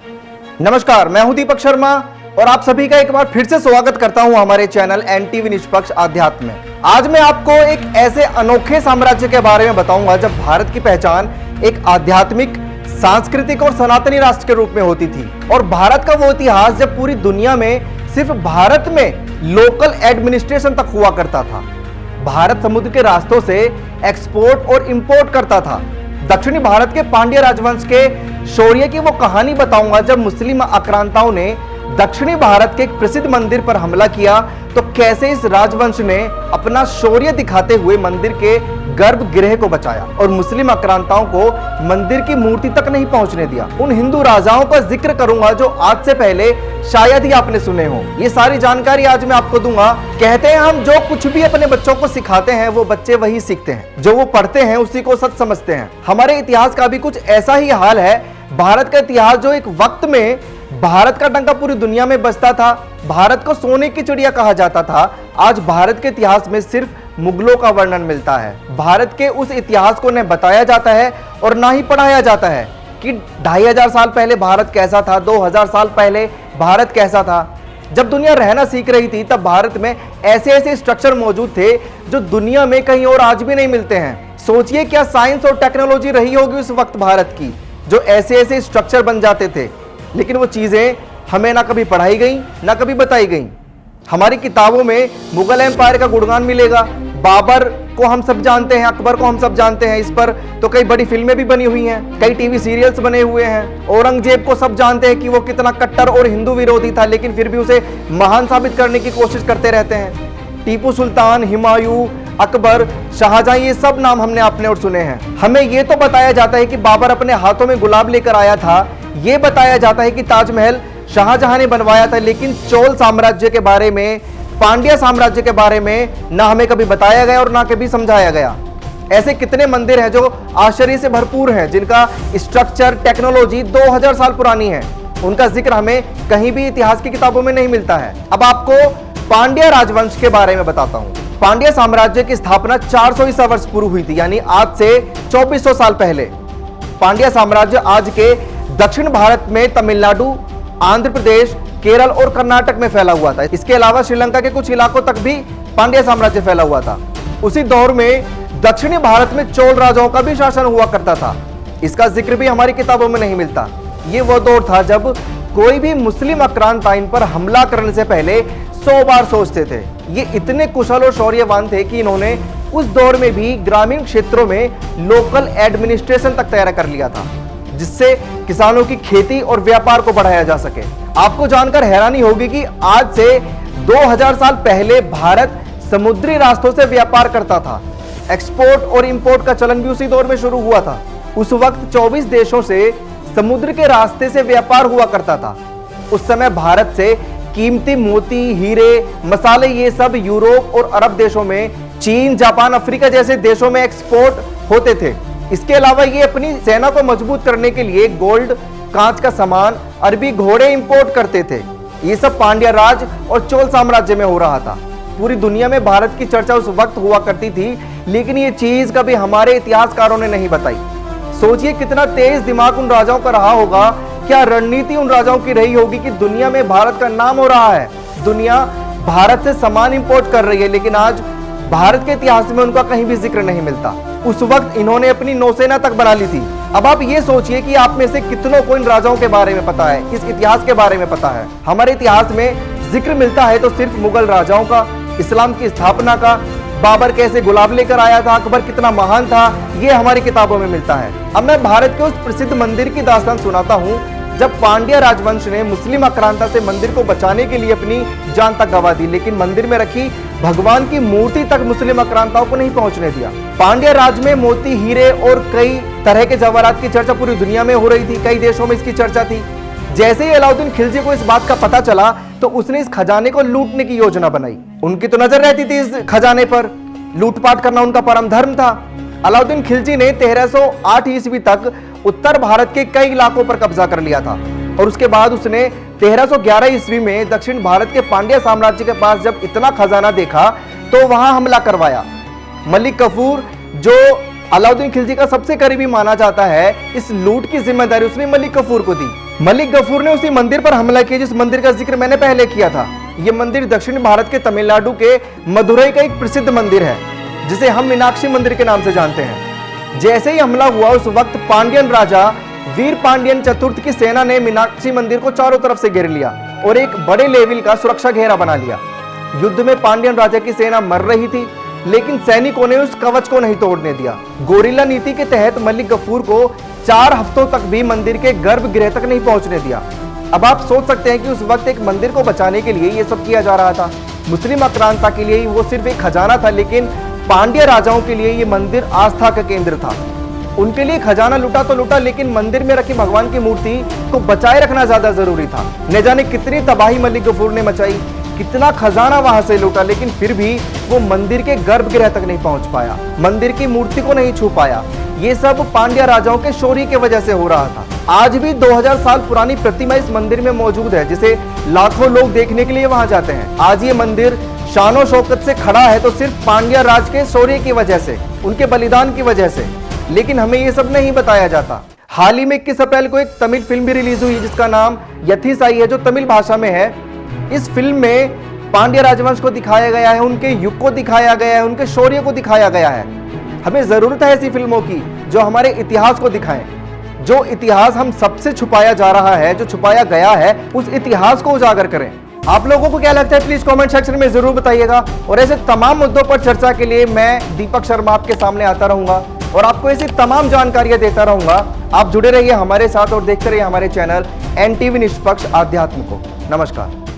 नमस्कार, मैं हूं दीपक शर्मा और आप सभी का एक बार फिर से स्वागत करता हूं हमारे चैनल एनटीवी निष्पक्ष अध्यात्म में। आज मैं आपको एक ऐसे अनोखे साम्राज्य के बारे में बताऊंगा जब भारत की पहचान एक आध्यात्मिक, सांस्कृतिक और सनातनी राष्ट्र के रूप में होती थी। और भारत का वो इतिहास जब पूरी दुनिया में सिर्फ भारत में लोकल एडमिनिस्ट्रेशन तक हुआ करता था। भारत समुद्र के रास्तों से एक्सपोर्ट और इंपोर्ट करता था। दक्षिणी भारत के पांड्य राजवंश के शौर्य की वो कहानी बताऊंगा जब मुस्लिम आक्रांताओं ने दक्षिणी भारत के एक प्रसिद्ध मंदिर पर हमला किया, तो कैसे इस राजवंश ने अपना शौर्य दिखाते हुए मंदिर के गर्भगृह को बचाया और मुस्लिम आक्रांताओं को मंदिर की मूर्ति तक नहीं पहुंचने दिया। उन हिंदू राजाओं का जिक्र करूंगा जो आज से पहले शायद ही आपने सुने हो। ये सारी जानकारी आज मैं आपको दूंगा। कहते हैं हम जो कुछ भी अपने बच्चों को सिखाते हैं वो बच्चे वही सीखते हैं, जो वो पढ़ते हैं उसी को सच समझते हैं। हमारे इतिहास का भी कुछ ऐसा ही हाल है। भारत का इतिहास जो एक वक्त में भारत का डंका पूरी दुनिया में बजता था, भारत को सोने की चिड़िया कहा जाता था, आज भारत के इतिहास में सिर्फ मुगलों का वर्णन मिलता है। भारत के उस इतिहास को न बताया जाता है और ना ही पढ़ाया जाता है कि 2500 साल पहले भारत कैसा था, 2000 साल पहले भारत कैसा था। जब दुनिया रहना सीख रही थी तब भारत में ऐसे ऐसे स्ट्रक्चर मौजूद थे जो दुनिया में कहीं और आज भी नहीं मिलते हैं। सोचिए क्या साइंस और टेक्नोलॉजी रही होगी उस वक्त भारत की, जो ऐसे ऐसे स्ट्रक्चर बन जाते थे। लेकिन वो चीजें हमें ना कभी पढ़ाई गई ना कभी बताई गई। हमारी किताबों में मुगल एम्पायर का गुणगान मिलेगा। बाबर को हम सब जानते हैं, अकबर को हम सब जानते हैं। इस पर तो कई बड़ी फिल्में भी बनी हुई हैं, कई टीवी सीरियल्स बने हुए हैं। औरंगजेब को सब जानते हैं कि वो कितना कट्टर और हिंदू विरोधी था, लेकिन फिर भी उसे महान साबित करने की कोशिश करते रहते हैं। टीपू सुल्तान, हुमायूं, अकबर, शाहजहां, ये सब नाम हमने अपने और सुने हैं। हमें ये तो बताया जाता है कि बाबर अपने हाथों में गुलाब लेकर आया था, ये बताया जाता है कि ताजमहल शाहजहां ने बनवाया था, लेकिन चोल साम्राज्य के बारे में, पांड्या साम्राज्य के बारे में ना हमें कभी बताया गया और ना कभी समझाया गया। ऐसे कितने मंदिर हैं जो आश्चर्य से भरपूर हैं, जिनका स्ट्रक्चर, टेक्नोलॉजी 2000 साल पुरानी है। उनका जिक्र हमें कहीं भी इतिहास की किताबों में नहीं मिलता है। अब आपको पांड्या राजवंश के बारे में बताता हूं। पांड्या साम्राज्य की स्थापना 400 ईसा वर्ष पूर्व हुई थी, यानी आज से 2400 साल पहले। पांड्या साम्राज्य आज के दक्षिण भारत में तमिलनाडु, आंध्र प्रदेश, केरल और कर्नाटक में फैला हुआ था। इसके अलावा श्रीलंका के कुछ इलाकों तक भी पांड्या साम्राज्य फैला हुआ था। उसी दौर में दक्षिणी भारत में चोल राजाओं का भी शासन हुआ करता था। इसका जिक्र भी हमारी किताबों में नहीं मिलता। ये वो दौर था जब कोई भी मुस्लिम आक्रांता इन पर हमला करने से पहले 100 बार सोचते थे। ये इतने कुशल और शौर्यवान थे कि इन्होंने उस दौर में भी ग्रामीण क्षेत्रों में लोकल एडमिनिस्ट्रेशन तक तैयार कर लिया था, जिससे किसानों की खेती और व्यापार को बढ़ाया जा सके। आपको जानकर हैरानी होगी कि आज से 2000 साल पहले भारत समुद्री रास्तों से व्यापार करता था। एक्सपोर्ट और इंपोर्ट का चलन भी उसी दौर में शुरू हुआ था। उस वक्त 24 देशों से समुद्र के रास्ते से व्यापार हुआ करता था। उस समय भारत से कीमती मोती, हीरे, मसाले, ये सब यूरोप और अरब देशों में, चीन, जापान, अफ्रीका जैसे देशों में एक्सपोर्ट होते थे। इसके अलावा ये अपनी सेना को मजबूत करने के लिए गोल्ड, कांच का सामान, अरबी घोड़े इंपोर्ट करते थे। ये सब पांड्या राज और चोल साम्राज्य में हो रहा था। पूरी दुनिया में भारत की चर्चा उस वक्त हुआ करती थी, लेकिन ये चीज कभी हमारे इतिहासकारों ने नहीं बताई। सोचिए कितना तेज दिमाग उन राजाओं का रहा होगा, क्या रणनीति उन राजाओं की रही होगी कि दुनिया में भारत का नाम हो रहा है, दुनिया भारत से सामान इंपोर्ट कर रही है, लेकिन आज भारत के इतिहास में उनका कहीं भी जिक्र नहीं मिलता। उस वक्त इन्होंने अपनी नौसेना तक बना ली थी। अब आप ये सोचिए कि आप में से कितनों को इन राजाओं के बारे में पता है, इस इतिहास के बारे में पता है। हमारे इतिहास में जिक्र मिलता है तो सिर्फ मुगल राजाओं का, इस्लाम की स्थापना का, बाबर कैसे गुलाब लेकर आया था, अकबर कितना महान था, ये हमारी किताबों में मिलता है। अब मैं भारत के उस प्रसिद्ध मंदिर की दास्तान सुनाता हूँ जब पांड्या राजवंश ने मुस्लिम आक्रांता से मंदिर को बचाने के लिए अपनी जान तक गंवा दी, लेकिन मंदिर में रखी भगवान की मूर्ति तक मुस्लिम आक्रांताओं को नहीं पहुंचने दिया। पांड्या राज में मोती, हीरे और कई तरह के जवाहरात की चर्चा पूरी दुनिया में हो रही थी, कई देशों में इसकी चर्चा थी। जैसे ही अलाउद्दीन खिलजी को इस बात का पता चला तो उसने इस खजाने को लूटने की योजना बनाई। उनकी तो नजर रहती थी इस खजाने पर, लूटपाट करना उनका परम धर्म था। अलाउद्दीन खिलजी ने 1308 ईस्वी तक उत्तर भारत के कई इलाकों पर कब्जा कर लिया था और उसके बाद उसने 1311 ईस्वी में दक्षिण भारत के पांड्या साम्राज्य के पास जब इतना खजाना देखा तो वहां हमला करवाया। मलिक कफूर, जो अलाउद्दीन खिलजी का सबसे करीबी माना जाता है, इस लूट की जिम्मेदारी उसने मलिक कफूर को दी। मलिक गफूर ने उसी मंदिर पर हमला किया जिस मंदिर का जिक्र मैंने पहले किया था। यह मंदिर दक्षिण भारत के तमिलनाडु के मदुरई का एक प्रसिद्ध मंदिर है जिसे हम मीनाक्षी मंदिर के नाम से जानते हैं। जैसे ही हमला हुआ उस वक्त पांड्यन राजा वीर पांड्यन चतुर्थ की सेना ने मीनाक्षी मंदिर को चारों तरफ से घेर लिया और एक बड़े लेवल का सुरक्षा घेरा बना लिया। युद्ध में पांड्यन राजा की सेना मर रही थी लेकिन सैनिकों ने उस कवच को नहीं तोड़ने दिया। गोरिल्ला नीति के तहत मलिक गफूर को 4 हफ्तों तक भी मंदिर के गर्भगृह तक नहीं पहुंचने दिया। अब आप सोच सकते हैं कि उस वक्त एक मंदिर को बचाने के लिए यह सब किया जा रहा था। मुस्लिम आक्रांता के लिए वो सिर्फ एक खजाना था, लेकिन पांड्य राजाओं के लिए यह मंदिर आस्था का केंद्र था। उनके लिए खजाना लूटा तो लूटा, लेकिन मंदिर में रखी भगवान की मूर्ति को बचाए रखना ज्यादा जरूरी था। न जाने कितनी तबाही मलिक गफूर ने मचाई, कितना खजाना वहां से लूटा, लेकिन फिर भी वो मंदिर के गर्भगृह तक नहीं पहुंच पाया, मंदिर की मूर्ति को नहीं छू पाया। ये सब पांड्या राजाओं के शौर्य की वजह से हो रहा था। आज भी 2000 साल पुरानी प्रतिमा इस मंदिर में मौजूद है जिसे लाखों लोग देखने के लिए वहां जाते हैं। आज ये मंदिर शानो शौकत से खड़ा है तो सिर्फ पांड्या राज के शौर्य की वजह से, उनके बलिदान की वजह से, लेकिन हमें ये सब नहीं बताया जाता। हाल ही में 21 अप्रैल को एक तमिल फिल्म भी रिलीज हुई जिसका नाम यथीसाई है, जो तमिल भाषा में है। इस फिल्म में पांड्य राजवंश को दिखाया गया है, उनके युग को दिखाया गया है, उनके शौर्य को दिखाया गया है। हमें जरूरत है ऐसी फिल्मों की जो हमारे इतिहास को दिखाएं। जो इतिहास हम सबसे छुपाया जा रहा है, जो छुपाया गया है, उस इतिहास को उजागर करें। आप लोगों को क्या लगता है प्लीज कमेंट सेक्शन में जरूर बताइएगा। और ऐसे तमाम मुद्दों पर चर्चा के लिए मैं दीपक शर्मा आपके सामने आता रहूंगा और आपको ऐसी तमाम जानकारियां देता रहूंगा। आप जुड़े रहिए हमारे साथ और देखते रहिए हमारे चैनल NTV निष्पक्ष आध्यात्म को। नमस्कार।